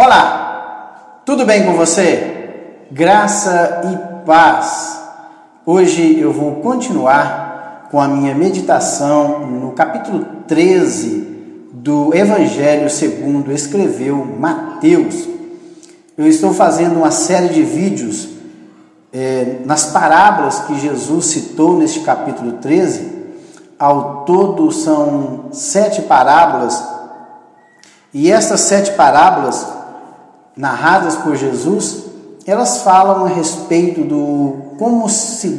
Olá, tudo bem com você? Graça e paz. Hoje eu vou continuar com a minha meditação no capítulo 13 do Evangelho segundo escreveu Mateus. Eu estou fazendo uma série de vídeos nas parábolas que Jesus citou neste capítulo 13. Ao todo são 7 parábolas, e essas 7 parábolas narradas por Jesus, elas falam a respeito do como se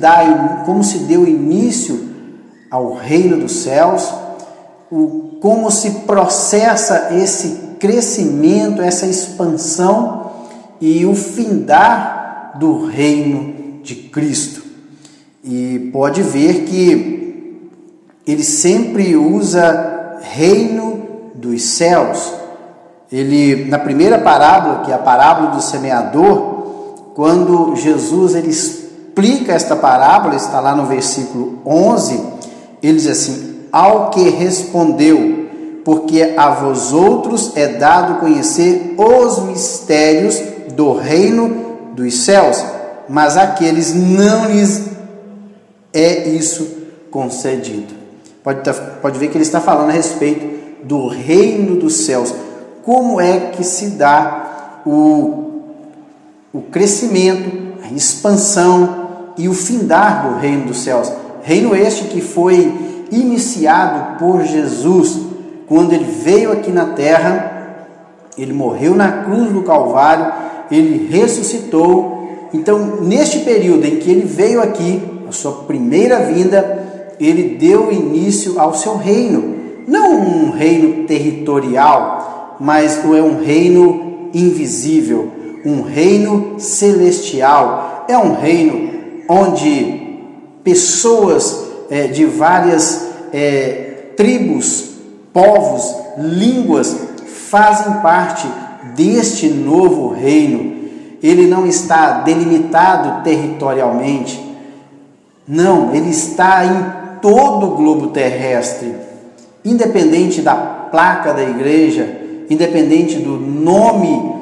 deu início ao reino dos céus, como se processa esse crescimento, essa expansão e o findar do reino de Cristo. E pode ver que ele sempre usa reino dos céus. Ele, na primeira parábola, que é a parábola do semeador, quando Jesus ele explica esta parábola, está lá no versículo 11, ele diz assim: ao que respondeu, porque a vós outros é dado conhecer os mistérios do reino dos céus, mas àqueles não lhes é isso concedido. Pode ver que ele está falando a respeito do reino dos céus. Como é que se dá o crescimento, a expansão e o findar do reino dos céus? Reino este que foi iniciado por Jesus quando ele veio aqui na terra, ele morreu na cruz do Calvário, ele ressuscitou. Então, neste período em que ele veio aqui, a sua primeira vinda, ele deu início ao seu reino. Não um reino territorial, mas é um reino invisível, um reino celestial. É um reino onde pessoas de várias tribos, povos, línguas fazem parte deste novo reino. Ele não está delimitado territorialmente, não, ele está em todo o globo terrestre, independente da placa da igreja, independente do nome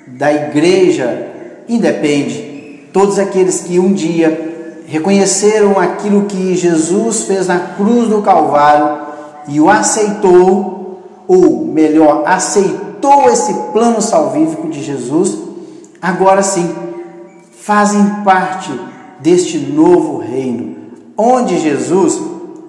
da igreja, independe. Todos aqueles que um dia reconheceram aquilo que Jesus fez na cruz do Calvário e o aceitou, ou melhor, aceitou esse plano salvífico de Jesus, agora sim fazem parte deste novo reino, onde Jesus,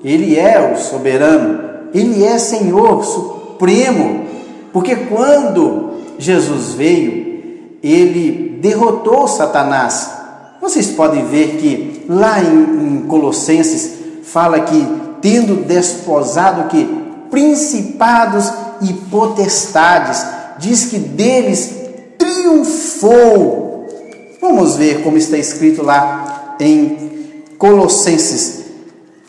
ele é o soberano, ele é Senhor supremo, porque quando Jesus veio, ele derrotou Satanás. Vocês podem ver que lá em Colossenses fala que tendo desposado que principados e potestades, diz que deles triunfou. Vamos ver como está escrito lá em Colossenses,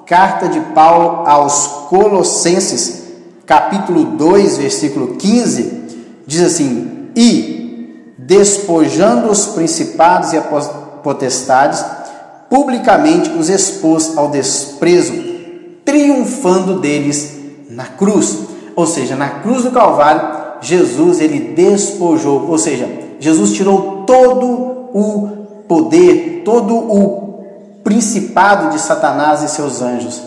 carta de Paulo aos Colossenses, capítulo 2, versículo 15, diz assim: e despojando os principados e potestades, publicamente os expôs ao desprezo, triunfando deles na cruz. Ou seja, na cruz do Calvário, Jesus ele despojou, ou seja, Jesus tirou todo o poder, todo o principado de Satanás e seus anjos.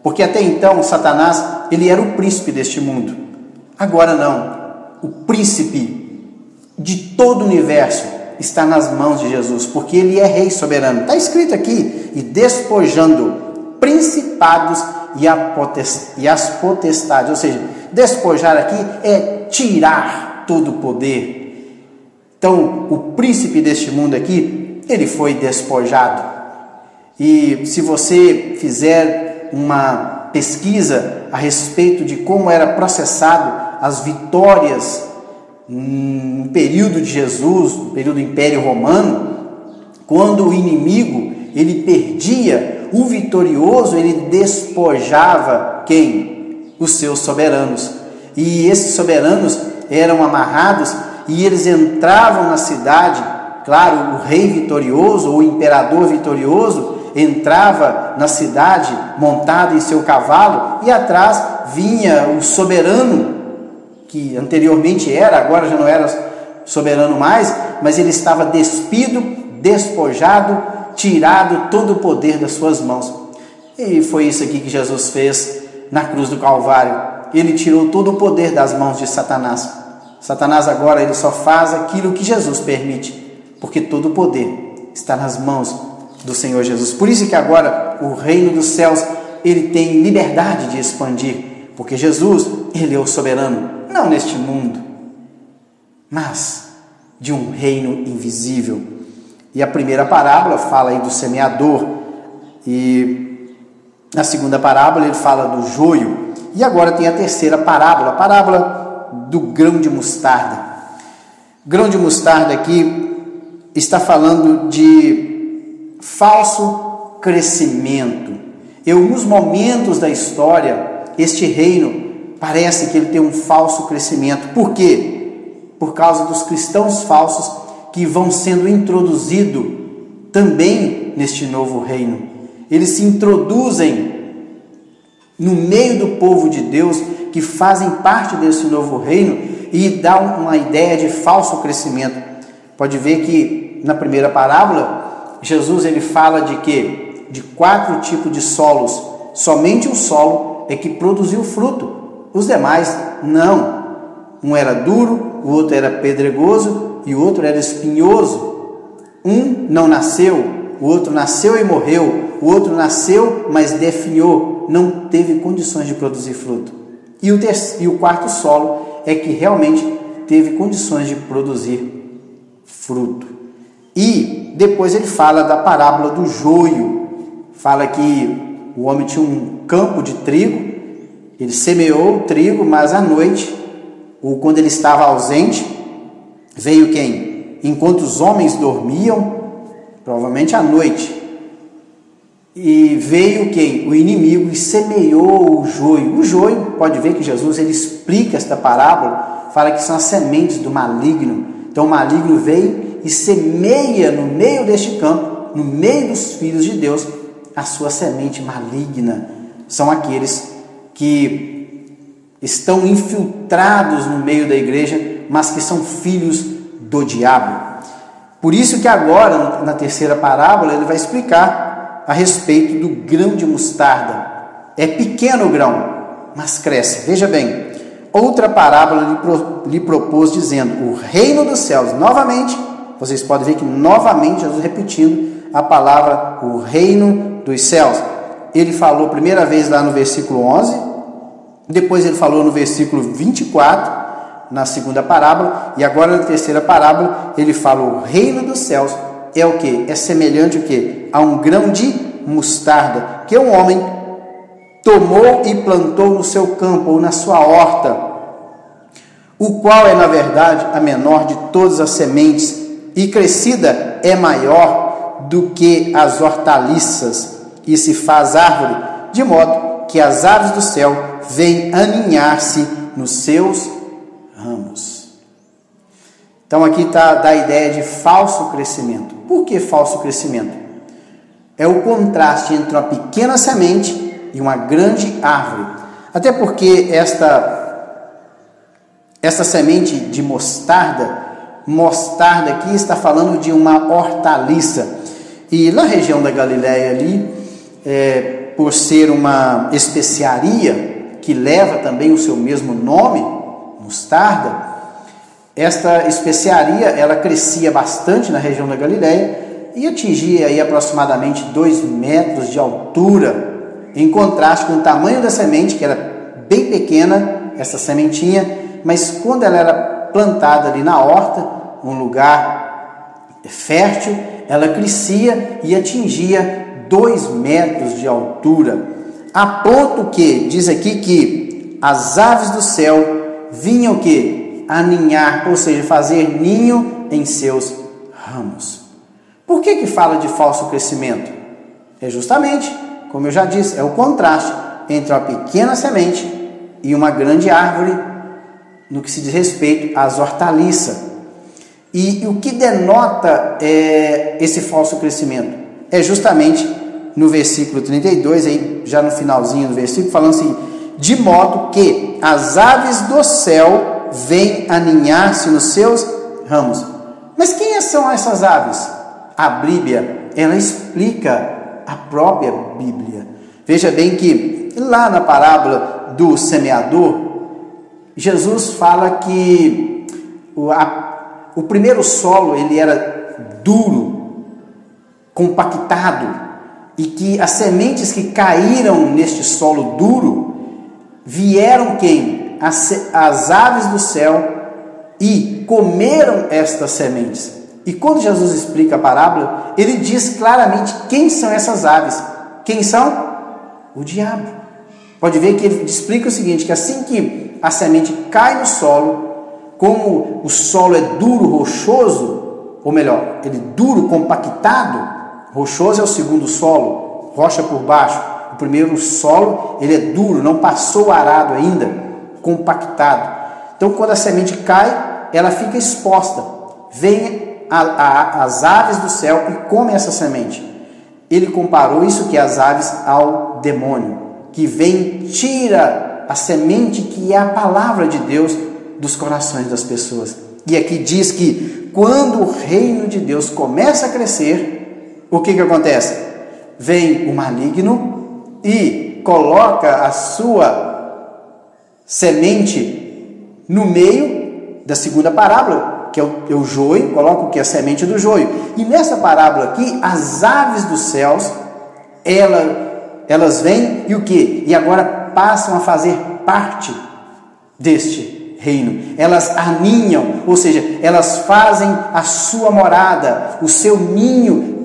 Porque até então Satanás ele era o príncipe deste mundo. Agora não. O príncipe de todo o universo está nas mãos de Jesus, porque ele é rei soberano. Está escrito aqui: e despojando principados e as potestades. Ou seja, despojar aqui é tirar todo o poder. Então, o príncipe deste mundo aqui, ele foi despojado. E se você fizer uma pesquisa a respeito de como era processado as vitórias no período de Jesus, no período do Império Romano, quando o inimigo ele perdia, o vitorioso ele despojava quem? Os seus soberanos. E esses soberanos eram amarrados e eles entravam na cidade. Claro, o rei vitorioso, o imperador vitorioso, entrava na cidade montado em seu cavalo e atrás vinha o soberano, que anteriormente era, agora já não era soberano mais, mas ele estava despido, despojado, tirado todo o poder das suas mãos. E foi isso aqui que Jesus fez na cruz do Calvário. Ele tirou todo o poder das mãos de Satanás. Satanás agora ele só faz aquilo que Jesus permite, porque todo o poder está nas mãos do Senhor Jesus. Por isso que agora o reino dos céus ele tem liberdade de expandir, porque Jesus ele é o soberano, não neste mundo, mas de um reino invisível. E a primeira parábola fala aí do semeador, e na segunda parábola ele fala do joio, e agora tem a terceira parábola, a parábola do grão de mostarda. Grão de mostarda aqui está falando de falso crescimento. Em alguns momentos da história, este reino parece que ele tem um falso crescimento. Por quê? Por causa dos cristãos falsos que vão sendo introduzidos também neste novo reino. Eles se introduzem no meio do povo de Deus, que fazem parte desse novo reino, e dá uma ideia de falso crescimento. Pode ver que na primeira parábola, Jesus ele fala de quê? De 4 tipos de solos. Somente um solo é que produziu fruto. Os demais, não. Um era duro, o outro era pedregoso e o outro era espinhoso. Um não nasceu, o outro nasceu e morreu. O outro nasceu, mas definhou, não teve condições de produzir fruto. E o quarto solo é que realmente teve condições de produzir fruto. E depois ele fala da parábola do joio. Fala que o homem tinha um campo de trigo, ele semeou o trigo, mas à noite, ou quando ele estava ausente, veio quem? Enquanto os homens dormiam, provavelmente à noite, e veio quem? O inimigo, e semeou o joio. O joio, pode ver que Jesus ele explica esta parábola, fala que são as sementes do maligno. Então o maligno veio e semeia no meio deste campo, no meio dos filhos de Deus, a sua semente maligna. São aqueles que estão infiltrados no meio da igreja, mas que são filhos do diabo. Por isso que agora, na terceira parábola, ele vai explicar a respeito do grão de mostarda. É pequeno o grão, mas cresce. Veja bem, outra parábola lhe propôs dizendo, o reino dos céus, novamente, vocês podem ver que novamente Jesus repetindo a palavra, o reino dos céus. Ele falou a primeira vez lá no versículo 11, depois ele falou no versículo 24, na segunda parábola, e agora na terceira parábola, ele fala, o reino dos céus é o que? É semelhante o que? A um grão de mostarda, que um homem tomou e plantou no seu campo ou na sua horta, o qual é na verdade a menor de todas as sementes, e crescida é maior do que as hortaliças, e se faz árvore, de modo que as aves do céu vêm aninhar-se nos seus ramos. Então aqui está da ideia de falso crescimento. Por que falso crescimento? É o contraste entre uma pequena semente e uma grande árvore. Até porque esta semente de mostarda aqui está falando de uma hortaliça. E na região da Galileia ali, por ser uma especiaria que leva também o seu mesmo nome, mostarda, esta especiaria ela crescia bastante na região da Galileia e atingia aí aproximadamente 2 metros de altura, em contraste com o tamanho da semente, que era bem pequena, essa sementinha, mas quando ela era plantada ali na horta, um lugar fértil, ela crescia e atingia 2 metros de altura, a ponto que, diz aqui que as aves do céu vinham que aninhar, ou seja, fazer ninho em seus ramos. Por que fala de falso crescimento? É justamente, como eu já disse, é o contraste entre uma pequena semente e uma grande árvore no que se diz respeito às hortaliças. E o que denota esse falso crescimento? É justamente no versículo 32, aí, já no finalzinho do versículo, falando assim, de modo que as aves do céu vêm aninhar-se nos seus ramos. Mas quem são essas aves? A Bíblia, ela explica a própria Bíblia. Veja bem que lá na parábola do semeador, Jesus fala que o primeiro solo ele era duro, compactado, e que as sementes que caíram neste solo duro vieram quem? As aves do céu e comeram estas sementes. E quando Jesus explica a parábola, ele diz claramente quem são essas aves. Quem são? O diabo. Pode ver que ele explica o seguinte, que assim que a semente cai no solo, como o solo é duro, rochoso, ou melhor, ele duro, compactado, rochoso é o segundo solo, rocha por baixo. O primeiro solo, ele é duro, não passou o arado ainda, compactado. Então, quando a semente cai, ela fica exposta. Vem as aves do céu e comem essa semente. Ele comparou isso que as aves ao demônio, que vem, tira a semente que é a palavra de Deus dos corações das pessoas. E aqui diz que quando o reino de Deus começa a crescer, o que acontece? Vem o maligno e coloca a sua semente no meio da segunda parábola, que é o joio, coloca o que? A semente do joio. E nessa parábola aqui, as aves dos céus, elas vêm e o que? E agora passam a fazer parte deste reino. Elas aninham, ou seja, elas fazem a sua morada, o seu ninho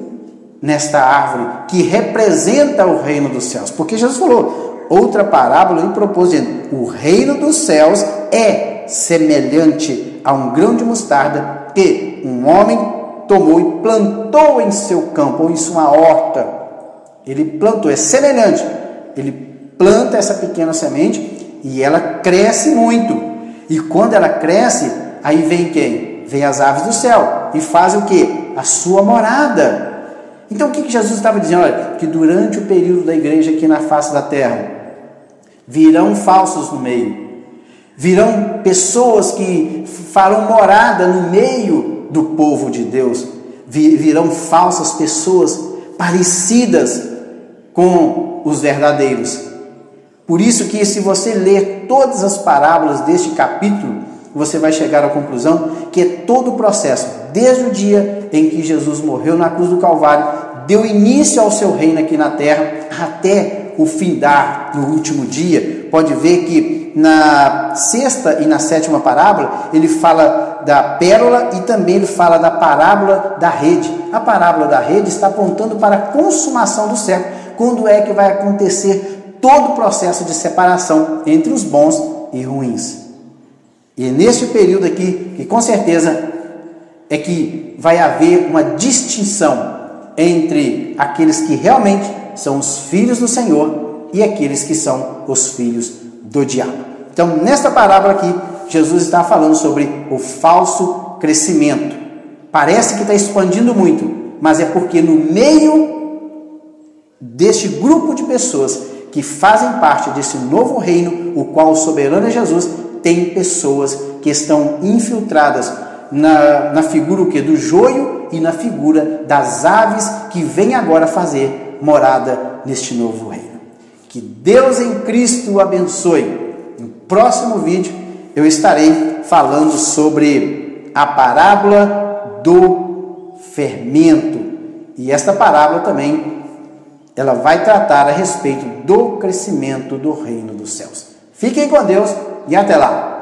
nesta árvore, que representa o reino dos céus. Porque Jesus falou, outra parábola ele propôs, dizendo, o reino dos céus é semelhante a um grão de mostarda que um homem tomou e plantou em seu campo, ou em sua horta. Ele plantou, é semelhante. Ele planta essa pequena semente e ela cresce muito. E quando ela cresce, aí vem quem? Vem as aves do céu e fazem o quê? A sua morada. Então o que Jesus estava dizendo? Olha, que durante o período da igreja aqui na face da terra, virão falsos no meio. Virão pessoas que farão morada no meio do povo de Deus. Virão falsas pessoas parecidas com os verdadeiros. Por isso que se você ler todas as parábolas deste capítulo, você vai chegar à conclusão que é todo o processo, desde o dia em que Jesus morreu na cruz do Calvário, deu início ao seu reino aqui na terra, até o findar no último dia. Pode ver que na sexta e na sétima parábola, ele fala da pérola e também ele fala da parábola da rede. A parábola da rede está apontando para a consumação do século, quando é que vai acontecer todo o processo de separação entre os bons e ruins. E é neste período aqui, que com certeza é que vai haver uma distinção entre aqueles que realmente são os filhos do Senhor e aqueles que são os filhos do diabo. Então, nesta parábola aqui, Jesus está falando sobre o falso crescimento. Parece que está expandindo muito, mas é porque no meio deste grupo de pessoas que fazem parte desse novo reino, o qual o soberano é Jesus, tem pessoas que estão infiltradas na figura o quê? Do joio e na figura das aves que vêm agora fazer morada neste novo reino. Que Deus em Cristo o abençoe. No próximo vídeo eu estarei falando sobre a parábola do fermento. E esta parábola também, ela vai tratar a respeito do crescimento do reino dos céus. Fiquem com Deus e até lá!